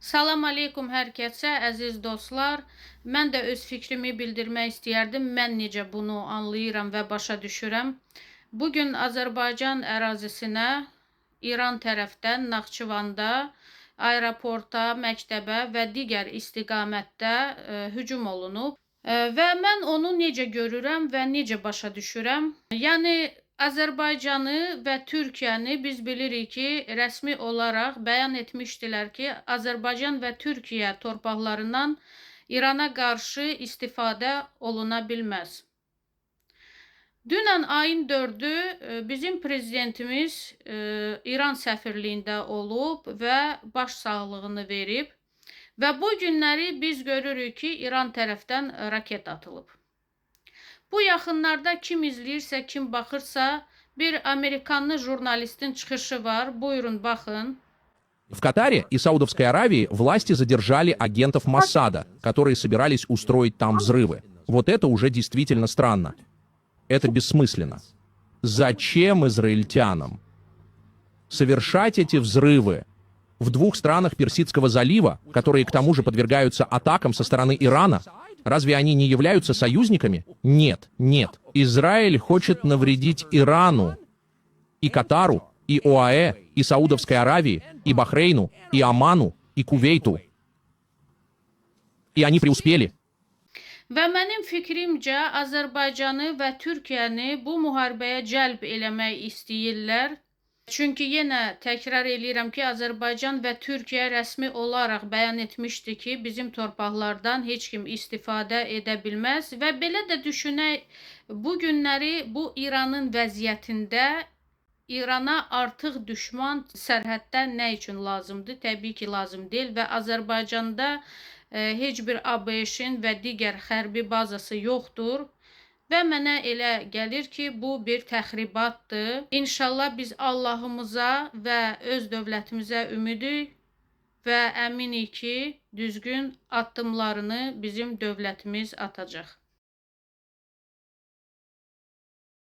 Salam aleykum hər kəsə, əziz dostlar. Mən də öz fikrimi bildirmək istəyərdim. Mən necə bunu anlayıram və başa düşürəm. Bugün Azərbaycan ərazisinə İran tərəfdən Naxçıvanda aeroporta, məktəbə və digər istiqamətdə hücum olunub. Və mən onu necə görürəm və necə başa düşürəm? Yəni Azərbaycanı və Türkiyəni biz bilirik ki, rəsmi olaraq bəyan etmişdilər ki, Azərbaycan və Türkiyə torpaqlarından İrana qarşı istifadə oluna bilməz. Dünən ayın 4-ü bizim prezidentimiz İran səfirliyində olub və baş sağlığını verib. Və bu günləri biz görürük ki, İran tərəfdən raket atılıb. Bu yaxınlarda kim izləyirsə, kim baxırsa, bir Amerikanlı jurnalistin çıxışı var. Buyurun, baxın. В Катаре и Саудовской Аравии власти задержали агентов Моссада, которые собирались устроить там взрывы. Вот это уже действительно странно. Это бессмысленно. Зачем израильтянам совершать эти взрывы в двух странах Персидского залива, которые к тому же подвергаются атакам со стороны Ирана? Разве они не являются союзниками? Нет, нет. Израиль хочет навредить Ирану, и Катару, и ОАЭ, и Саудовской Аравии, и Бахрейну, и Оману, и Кувейту. И они преуспели. Və mənim fikrimcə Azərbaycanı və Türkiyəni bu müharibəyə cəlb eləmək istəyirlər. Çünki yenə təkrar eləyirəm ki, Azərbaycan və Türkiyə rəsmi olaraq bəyan etmişdi ki, bizim torpaqlardan heç kim istifadə edə bilməz. Və belə də düşünək, bu günləri bu İranın vəziyyətində İrana artıq düşman sərhəddən nə üçün lazımdır? Təbii ki, lazım deyil və Azərbaycanda heç bir ABŞ-in və digər hərbi bazası yoxdur. Və mənə elə gəlir ki, bu bir təxribatdır. İnşallah biz Allahımıza və öz dövlətimizə ümidik və əminik ki, düzgün addımlarını bizim dövlətimiz atacaq.